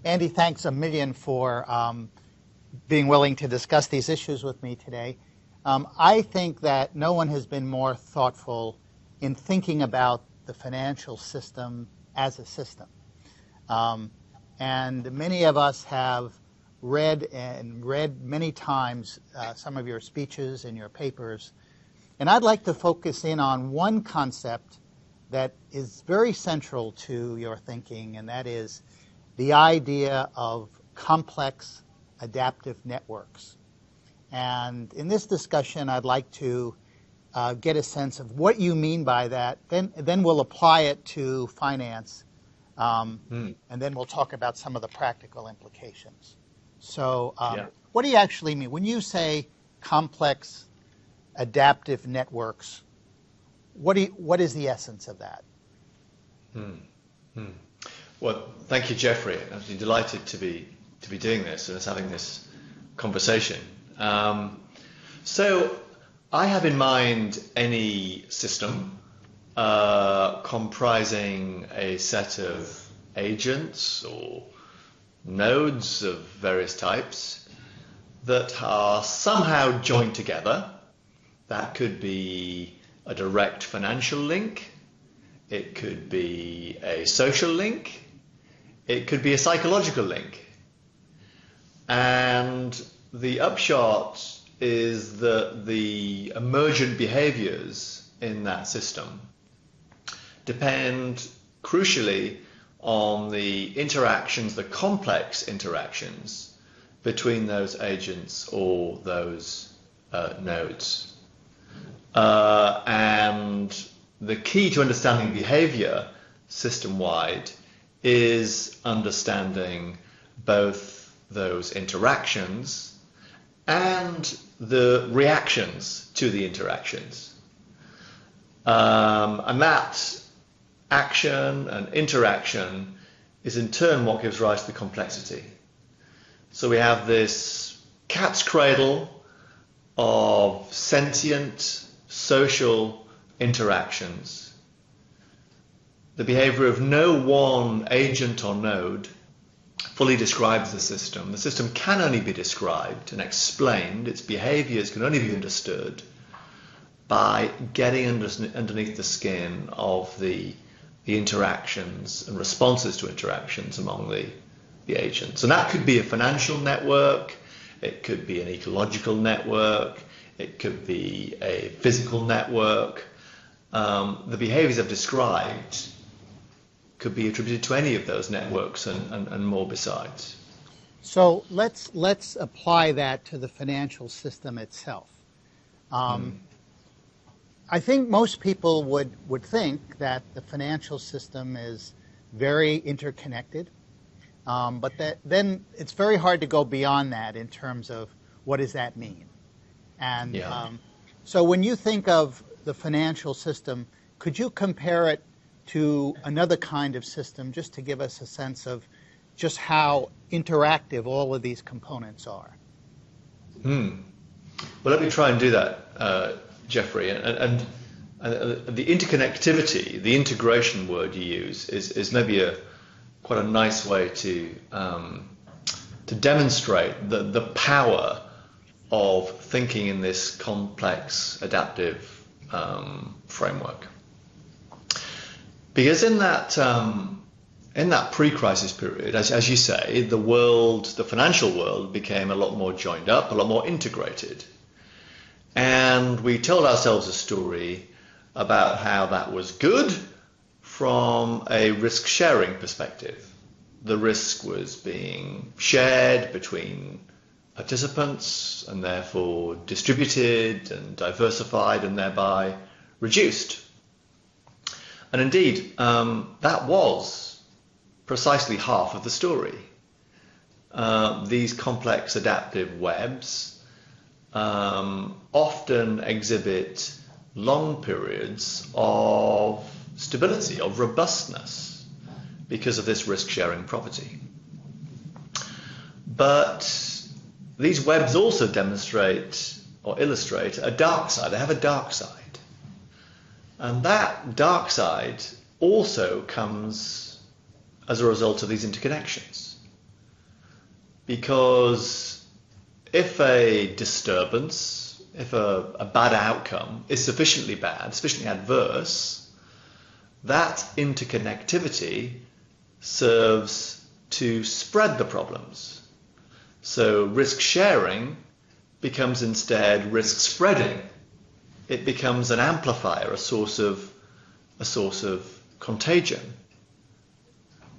Andy, thanks a million for being willing to discuss these issues with me today. I think that no one has been more thoughtful in thinking about the financial system as a system. And many of us have read many times some of your speeches and your papers. And I'd like to focus in on one concept that is very central to your thinking, and that is the idea of complex adaptive networks. And in this discussion, I'd like to get a sense of what you mean by that. Then we'll apply it to finance, and then we'll talk about some of the practical implications. So what do you actually mean? When you say complex adaptive networks, what is the essence of that? Well, thank you, Jeffrey. I'm delighted to be doing this and us having this conversation. So I have in mind any system comprising a set of agents or nodes of various types that are somehow joined together. That could be a direct financial link. It could be a social link. It could be a psychological link. And the upshot is that the emergent behaviors in that system depend crucially on the interactions, the complex interactions between those agents or those nodes. And the key to understanding behavior system-wide is understanding both those interactions and the reactions to the interactions. And that action and interaction is in turn what gives rise to the complexity. So we have this cat's cradle of sentient social interactions. The behavior of no one agent or node fully describes the system. The system can only be described and explained, its behaviors can only be understood by getting underneath the skin of the interactions and responses to interactions among the agents. And that could be a financial network, it could be an ecological network, it could be a physical network. The behaviors I've described could be attributed to any of those networks and more besides. So let's apply that to the financial system itself. I think most people would think that the financial system is very interconnected, but then it's very hard to go beyond that in terms of what does that mean. And so when you think of the financial system, could you compare it to another kind of system just to give us a sense of just how interactive all of these components are? Well, let me try and do that, Jeffrey. And the interconnectivity, the integration word you use is maybe quite a nice way to demonstrate the power of thinking in this complex adaptive framework. Because in that pre-crisis period, as you say, the financial world became a lot more joined up, a lot more integrated. And we told ourselves a story about how that was good from a risk-sharing perspective. The risk was being shared between participants and therefore distributed and diversified and thereby reduced. And indeed, that was precisely half of the story. These complex adaptive webs often exhibit long periods of stability, of robustness, because of this risk-sharing property. But these webs also demonstrate or illustrate a dark side. They have a dark side. And that dark side also comes as a result of these interconnections. because if a disturbance, if a bad outcome is sufficiently bad, sufficiently adverse, that interconnectivity serves to spread the problems. So risk sharing becomes instead risk spreading. It becomes an amplifier, a source of contagion.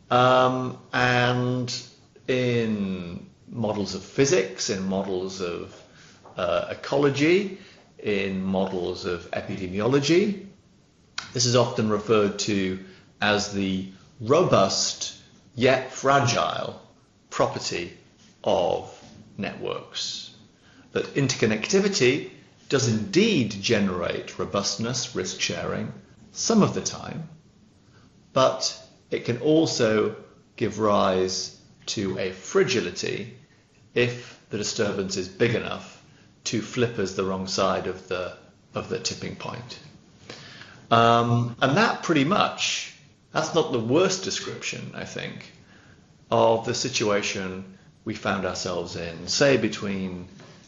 And in models of physics, in models of ecology, in models of epidemiology, this is often referred to as the robust yet fragile property of networks. That interconnectivity does indeed generate robustness, risk sharing, some of the time, but it can also give rise to a fragility if the disturbance is big enough to flip us the wrong side of the tipping point. And that pretty much, that's not the worst description, I think, of the situation we found ourselves in, say between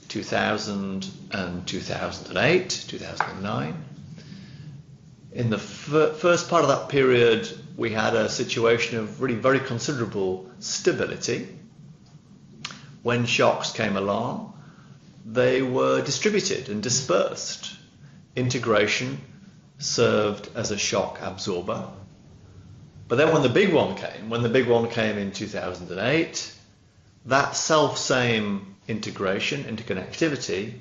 2000 and 2008, 2009. In the first part of that period, we had a situation of really very considerable stability. When shocks came along, they were distributed and dispersed. Integration served as a shock absorber. But then when the big one came in 2008, that self-same integration, interconnectivity,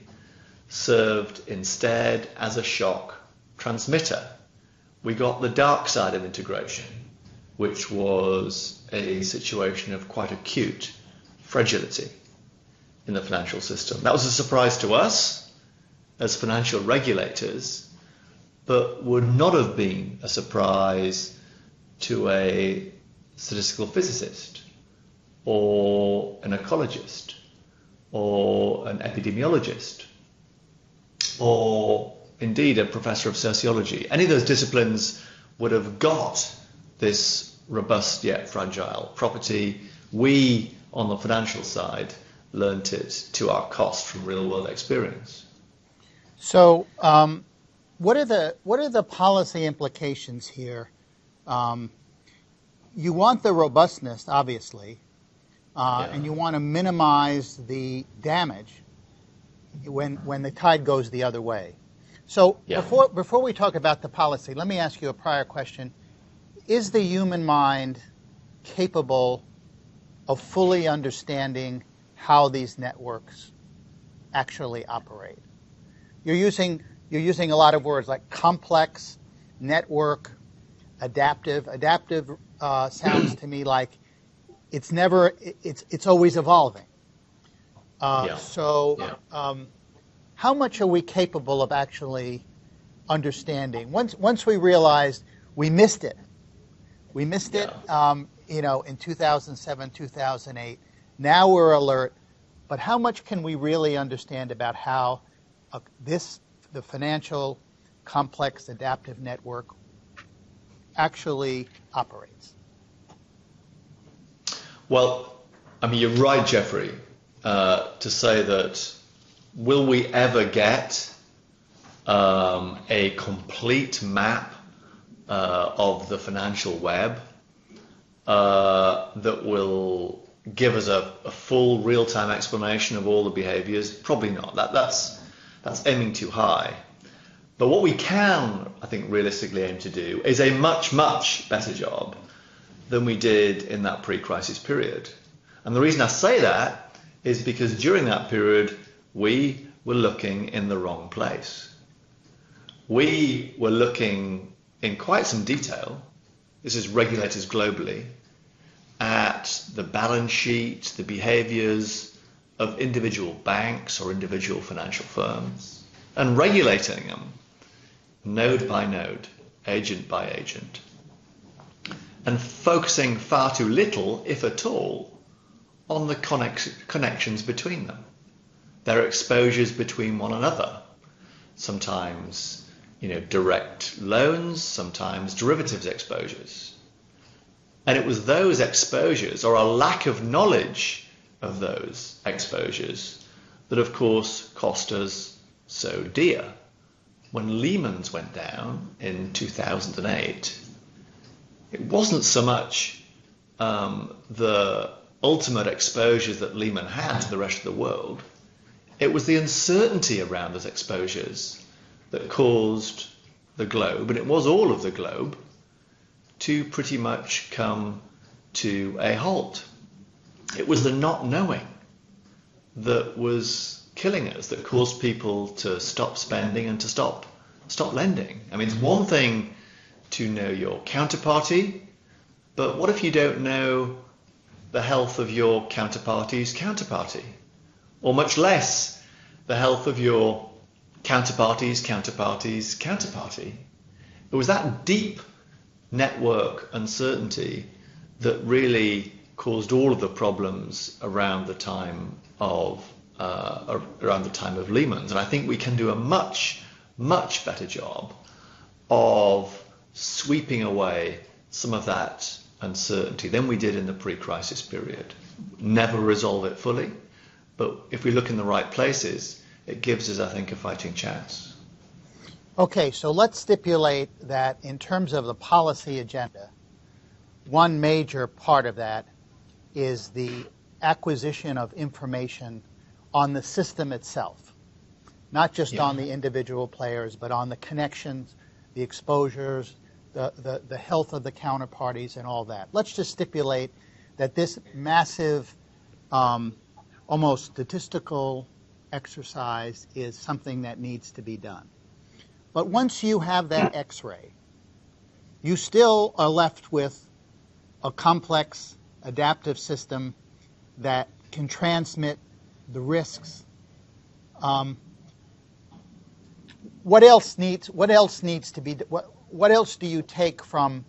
served instead as a shock transmitter. We got the dark side of integration, which was a situation of quite acute fragility in the financial system. That was a surprise to us as financial regulators, but would not have been a surprise to a statistical physicist or an ecologist or an epidemiologist or indeed a professor of sociology. Any of those disciplines would have got this robust yet fragile property. We, on the financial side, learnt it to our cost from real-world experience. So, what are the policy implications here? You want the robustness, obviously, and you want to minimize the damage when the tide goes the other way. So before we talk about the policy, let me ask you a prior question. Is the human mind capable of fully understanding how these networks actually operate? You're using a lot of words like complex, network, adaptive. Adaptive sounds to me like it's always evolving. How much are we capable of actually understanding? Once we realized we missed it in 2007, 2008. Now we're alert, but how much can we really understand about how the financial complex adaptive network actually operates? Well, I mean, you're right, Jeffrey, to say that will we ever get a complete map of the financial web that will give us a full real-time explanation of all the behaviors? Probably not. That's aiming too high. But what we can, I think, realistically aim to do is a much, much better job than we did in that pre-crisis period. And the reason I say that is because during that period, we were looking in the wrong place. We were looking in quite some detail, this is regulators globally, at the balance sheet, the behaviors of individual banks or individual financial firms, and regulating them node by node, agent by agent, and focusing far too little, if at all, on the connections between them, their exposures between one another, sometimes direct loans, sometimes derivatives exposures. And it was those exposures, or a lack of knowledge of those exposures that, of course, cost us so dear. When Lehman's went down in 2008, it wasn't so much the ultimate exposures that Lehman had to the rest of the world. It was the uncertainty around those exposures that caused the globe, and it was all of the globe, to pretty much come to a halt. It was the not knowing that was killing us, that caused people to stop spending and to stop lending. I mean, it's one thing to know your counterparty, but what if you don't know the health of your counterparty's counterparty? Or much less the health of your counterparty's counterparty's counterparty. It was that deep network uncertainty that really caused all of the problems around the time of Lehman's. And I think we can do a much better job of sweeping away some of that uncertainty than we did in the pre-crisis period. Never resolve it fully, but if we look in the right places, it gives us, I think, a fighting chance. Okay, so let's stipulate that in terms of the policy agenda, one major part of that is the acquisition of information on the system itself, not just on the individual players, but on the connections, the exposures, the health of the counterparties and all that. Let's just stipulate that this massive, almost statistical exercise is something that needs to be done. But once you have that X-ray, you still are left with a complex adaptive system that can transmit the risks. What else needs to be? What else do you take from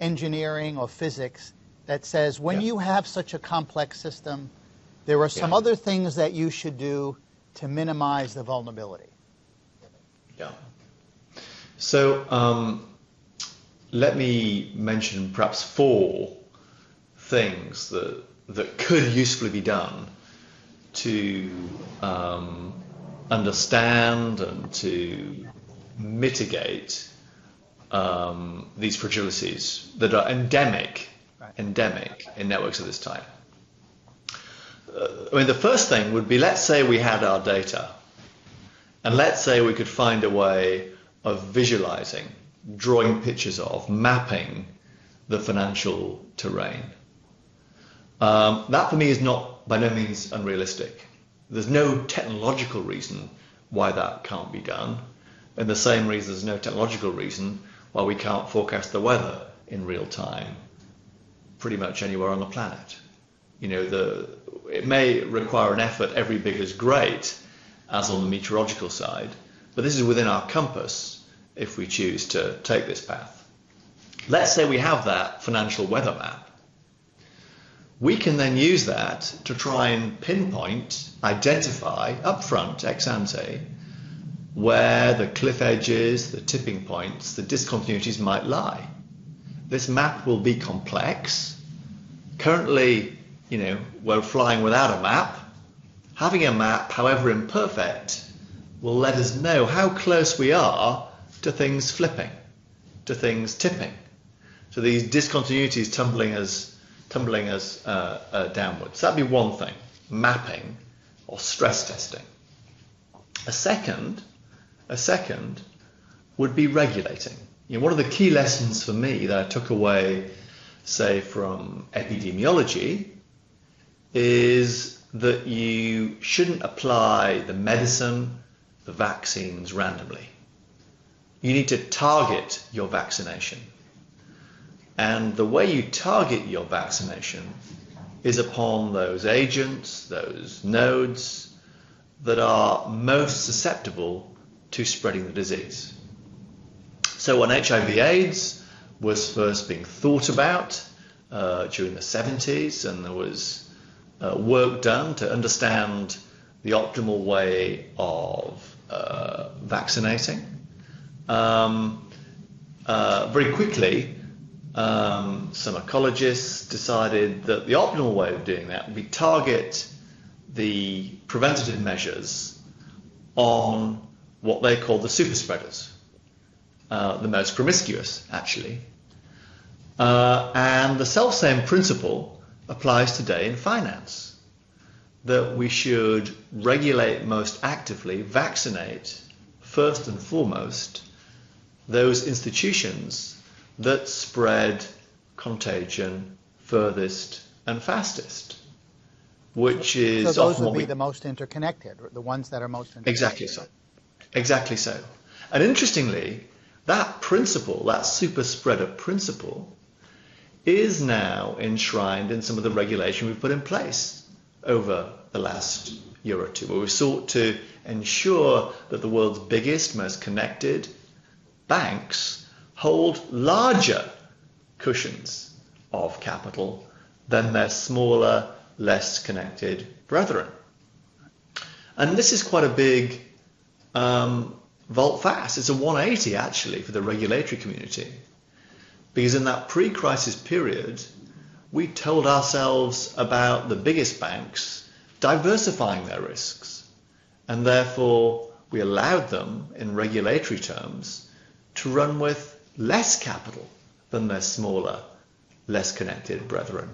engineering or physics that says when you have such a complex system, there are some other things that you should do to minimize the vulnerability? Yeah. So let me mention perhaps 4 things that could usefully be done to understand and to mitigate these fragilities that are endemic in networks of this type. I mean, the first thing would be, let's say we had our data, and let's say we could find a way of visualizing, drawing pictures of, mapping the financial terrain. That for me is not by no means unrealistic. There's no technological reason why that can't be done, and the same reason there's no technological reason why we can't forecast the weather in real time pretty much anywhere on the planet. You know, it may require an effort every bit as great as on the meteorological side, but this is within our compass if we choose to take this path. Let's say we have that financial weather map. We can then use that to try and pinpoint, identify upfront, ex ante, where the cliff edges, the tipping points, the discontinuities might lie. This map will be complex. Currently, you know, we're flying without a map. Having a map, however imperfect, will let us know how close we are to things flipping, to things tipping, to these discontinuities tumbling us downwards. That'd be one thing, mapping or stress testing. A second would be regulating. You know, one of the key lessons for me that I took away, say, from epidemiology is that you shouldn't apply the medicine, the vaccines randomly. You need to target your vaccination. And the way you target your vaccination is upon those agents, those nodes that are most susceptible to spreading the disease. So when HIV/AIDS was first being thought about during the 70s, and there was work done to understand the optimal way of vaccinating, very quickly some ecologists decided that the optimal way of doing that would be target the preventative measures on what they call the super spreaders, the most promiscuous, actually. And the self-same principle applies today in finance, that we should regulate most actively, vaccinate first and foremost those institutions that spread contagion furthest and fastest, which is so those often would what be the most interconnected, the ones that are most interconnected. Exactly so. Exactly so. And interestingly, that principle, that super spreader principle, is now enshrined in some of the regulation we've put in place over the last year or two, where we've sought to ensure that the world's biggest, most connected banks hold larger cushions of capital than their smaller, less connected brethren. And this is quite a big volte-face. It's a 180 actually for the regulatory community, because in that pre-crisis period we told ourselves about the biggest banks diversifying their risks, and therefore we allowed them in regulatory terms to run with less capital than their smaller, less connected brethren.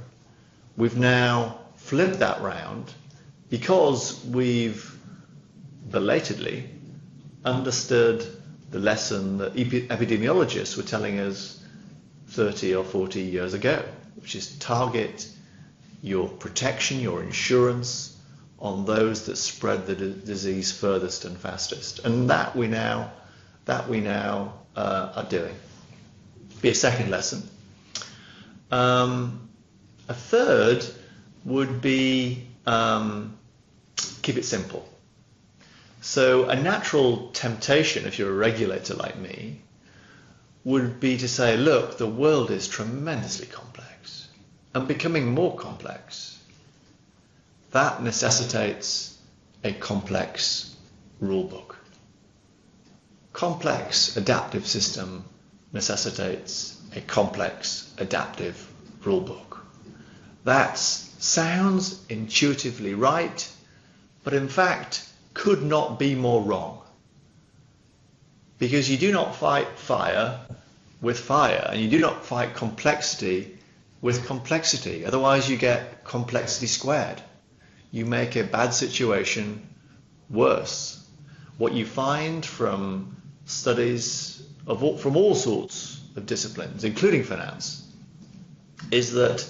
We've now flipped that round because we've belatedly understood the lesson that epidemiologists were telling us 30 or 40 years ago, which is target your protection, your insurance on those that spread the disease furthest and fastest. And that we now are doing. Be a second lesson. A third would be keep it simple. So a natural temptation, if you're a regulator like me, would be to say, look, the world is tremendously complex and becoming more complex. That necessitates a complex rule book. Complex adaptive system necessitates a complex adaptive rule book. That sounds intuitively right, but in fact could not be more wrong. Because you do not fight fire with fire, and you do not fight complexity with complexity. Otherwise you get complexity squared. You make a bad situation worse. What you find from studies from all sorts of disciplines, including finance, is that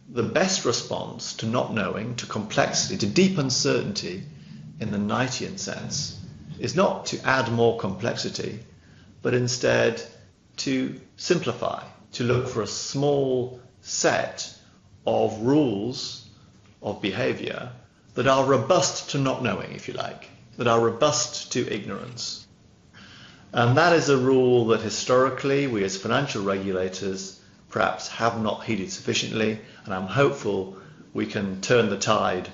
the best response to not knowing, to complexity, to deep uncertainty in the Knightian sense, is not to add more complexity, but instead to simplify, to look for a small set of rules of behavior that are robust to not knowing, if you like, that are robust to ignorance. And that is a rule that historically we as financial regulators perhaps have not heeded sufficiently, and I'm hopeful we can turn the tide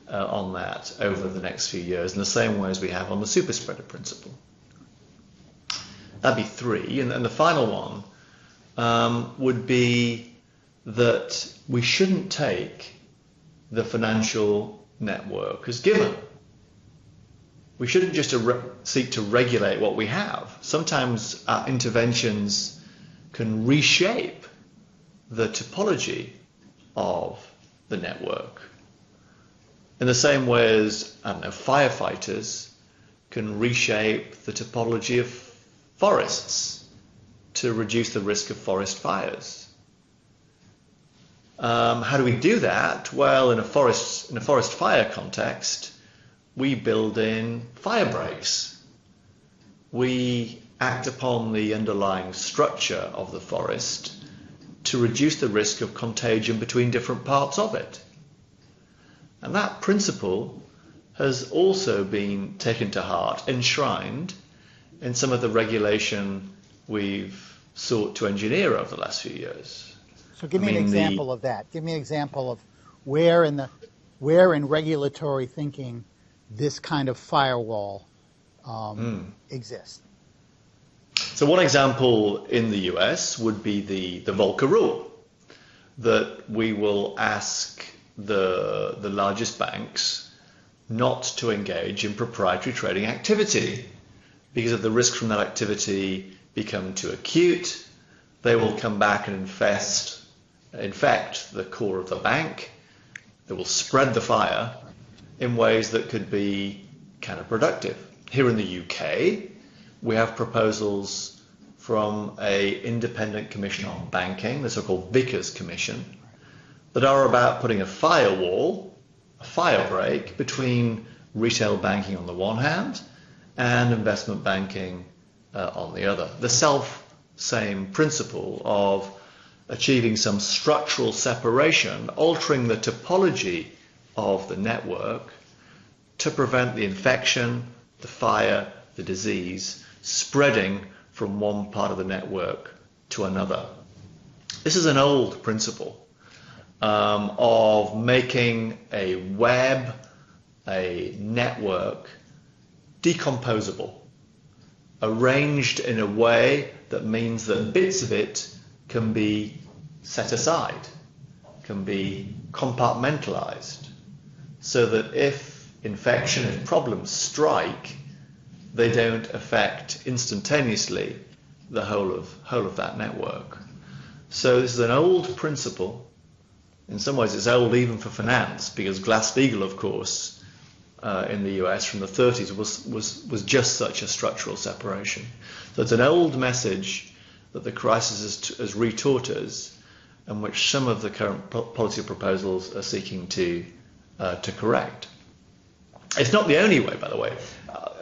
on that over the next few years in the same way as we have on the super spreader principle. That'd be three. And the final one would be that we shouldn't take the financial network as given. We shouldn't just seek to regulate what we have. Sometimes our interventions can reshape the topology of the network. In the same way as, firefighters can reshape the topology of forests to reduce the risk of forest fires. How do we do that? Well, in a forest fire context, we build in fire breaks. We act upon the underlying structure of the forest to reduce the risk of contagion between different parts of it. And that principle has also been taken to heart, enshrined in some of the regulation we've sought to engineer over the last few years. So give me an example of that. Give me an example of where in regulatory thinking this kind of firewall exists. So one example in the US would be the Volcker rule, that we will ask the largest banks not to engage in proprietary trading activity, because if the risk from that activity become too acute, they will come back and infect the core of the bank. They will spread the fire in ways that could be counterproductive. Here in the UK, we have proposals from an independent commission on banking, the so-called Vickers Commission, that are about putting a firewall, a firebreak between retail banking on the one hand and investment banking on the other. The same principle of achieving some structural separation, altering the topology of the network to prevent the infection, the fire, the disease spreading from one part of the network to another. This is an old principle of making a web, a network, decomposable, arranged in a way that means that bits of it can be set aside, can be compartmentalized, so that if infection and problems strike, they don't affect instantaneously the whole of that network. So this is an old principle. In some ways it's old even for finance, because Glass-Steagall, of course, in the US from the 30s was just such a structural separation. So it's an old message that the crisis has retaught us, and which some of the current policy proposals are seeking to correct. It's not the only way, by the way.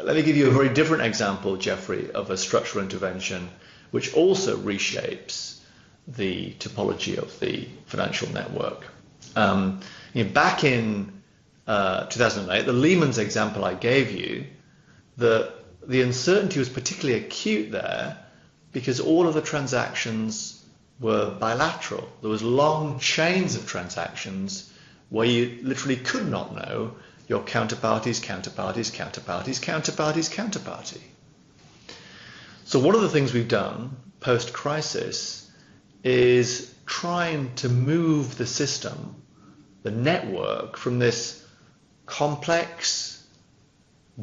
Let me give you a very different example, Jeffrey, of a structural intervention which also reshapes the topology of the financial network. Back in 2008, the Lehman's example I gave you, the uncertainty was particularly acute there because all of the transactions were bilateral. There was long chains of transactions where you literally could not know your counterparty. So one of the things we've done post-crisis is trying to move the system, the network, from this complex,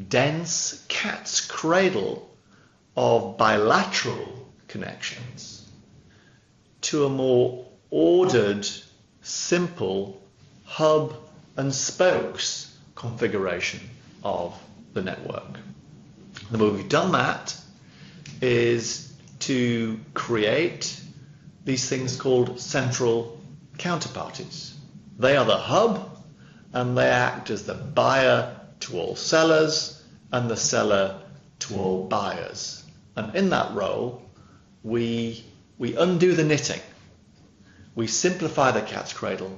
dense cat's cradle of bilateral connections to a more ordered, simple hub and spokes configuration of the network. The way we've done that is to create these things called central counterparties. They are the hub, and they act as the buyer to all sellers and the seller to all buyers. And in that role, we undo the knitting. We simplify the cat's cradle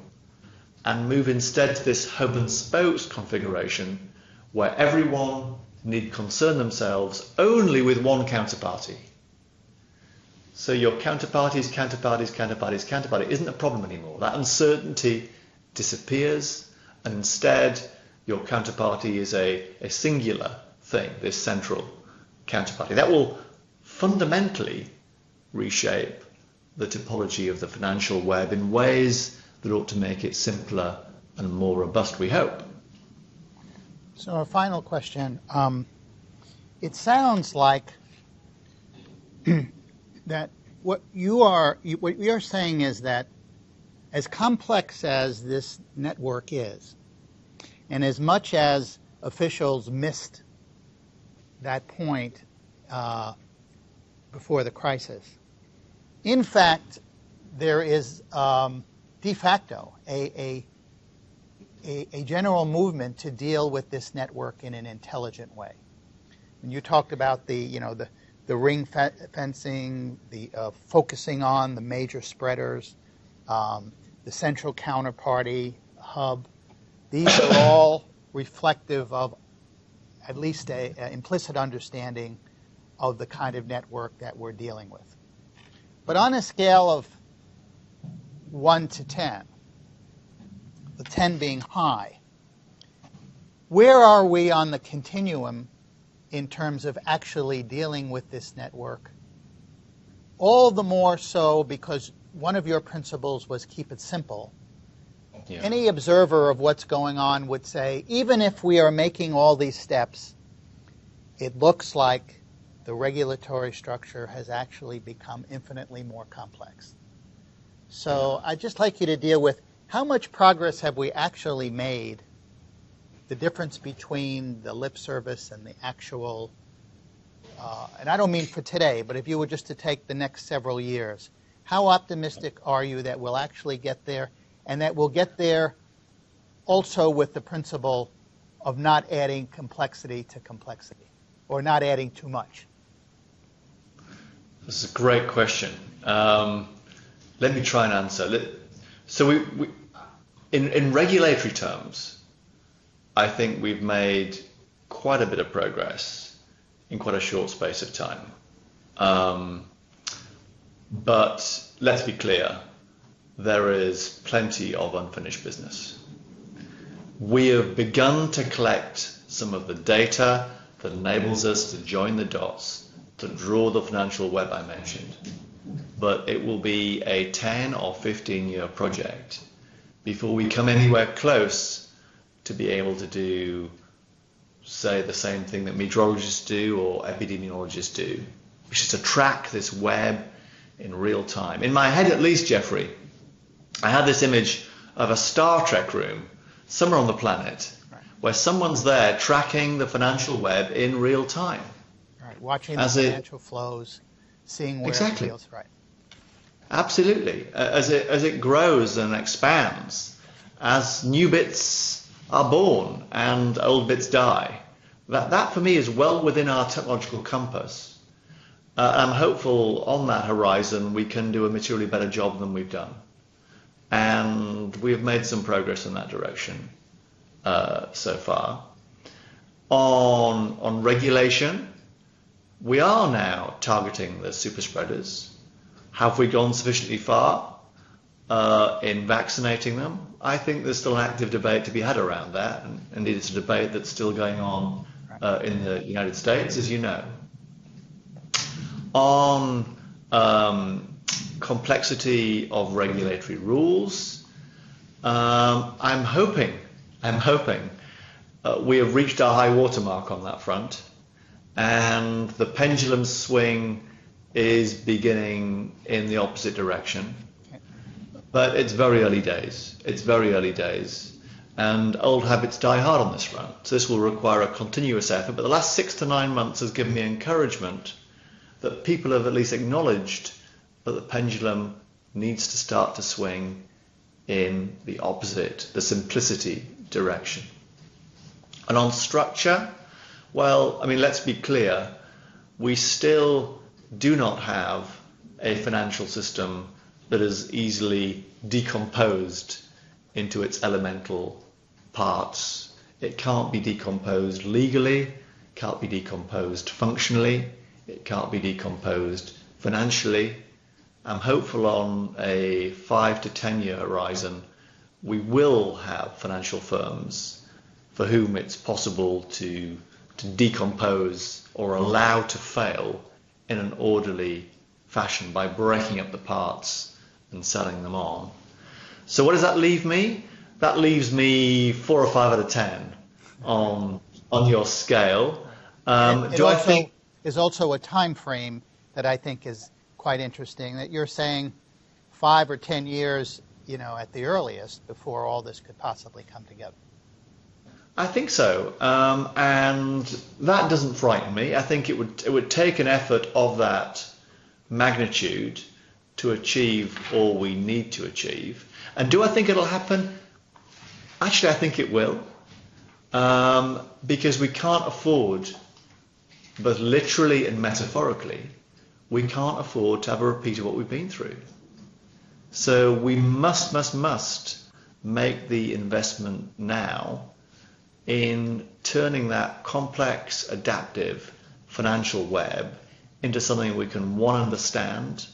and move instead to this hub and spokes configuration where everyone need concern themselves only with one counterparty. So your counterparty isn't a problem anymore. That uncertainty disappears, and instead your counterparty is a singular thing, this central counterparty. That will fundamentally reshape the topology of the financial web in ways that ought to make it simpler and more robust, we hope. So a final question. It sounds like that what you're saying is that as complex as this network is, and as much as officials missed that point before the crisis, in fact, there is de facto a general movement to deal with this network in an intelligent way. And you talked about the ring fencing, the focusing on the major spreaders, the central counterparty hub. These are all reflective of at least an implicit understanding of the kind of network that we're dealing with. But on a scale of 1 to 10, the 10 being high, where are we on the continuum in terms of actually dealing with this network all the more so because one of your principles was keep it simple. Yeah. Any observer of what's going on would say, even if we are making all these steps, it looks like the regulatory structure has actually become infinitely more complex. So I'd just like you to deal with how much progress have we actually made, the difference between the lip service and the actual, and I don't mean for today, but if you were just to take the next several years, how optimistic are you that we'll actually get there, and that we'll get there also with the principle of not adding complexity to complexity, or not adding too much? This is a great question. Let me try and answer. So in regulatory terms, I think we've made quite a bit of progress in quite a short space of time. But let's be clear, there is plenty of unfinished business. We have begun to collect some of the data that enables us to join the dots, to draw the financial web I mentioned. But it will be a 10 or 15-year project before we come anywhere close to be able to do, say, the same thing that meteorologists do or epidemiologists do, which is to track this web in real time. In my head, at least, Jeffrey, I had this image of a Star Trek room somewhere on the planet where someone's there tracking the financial web in real time. Right, watching the financial flows, seeing where it feels right. Absolutely. As it grows and expands, as new bits are born and old bits die. That for me is well within our technological compass. I'm hopeful on that horizon we can do a materially better job than we've done. And we have made some progress in that direction so far. On regulation, we are now targeting the super spreaders. Have we gone sufficiently far in vaccinating them? I think there's still an active debate to be had around that, and indeed it's a debate that's still going on in the United States, as you know. On complexity of regulatory rules, I'm hoping we have reached our high watermark on that front, and the pendulum swing is beginning in the opposite direction. But it's very early days. It's very early days. And old habits die hard on this front. So this will require a continuous effort. But the last 6 to 9 months has given me encouragement that people have at least acknowledged that the pendulum needs to start to swing in the opposite, the simplicity direction. And on structure, well, I mean, let's be clear. We still do not have a financial system that is easily decomposed into its elemental parts. It can't be decomposed legally, can't be decomposed functionally, it can't be decomposed financially. I'm hopeful on a 5 to 10 year horizon we will have financial firms for whom it's possible to decompose or allow to fail in an orderly fashion by breaking up the parts and selling them on. So what does that leave me? That leaves me 4 or 5 out of 10 on your scale. There's also a time frame that I think is quite interesting, that you're saying 5 or 10 years, at the earliest, before all this could possibly come together. I think so, and that doesn't frighten me. I think it would take an effort of that magnitude to achieve all we need to achieve. And do I think it'll happen? Actually, I think it will, because we can't afford, both literally and metaphorically, we can't afford to have a repeat of what we've been through. So we must make the investment now in turning that complex, adaptive financial web into something we can, 1, understand,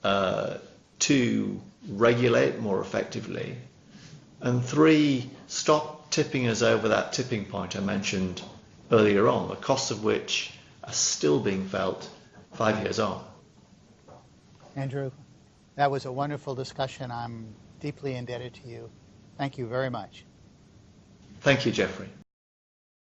2, regulate more effectively, and 3, stop tipping us over that tipping point I mentioned earlier on, the costs of which are still being felt 5 years on. Andrew, that was a wonderful discussion. I'm deeply indebted to you. Thank you very much. Thank you, Jeffrey.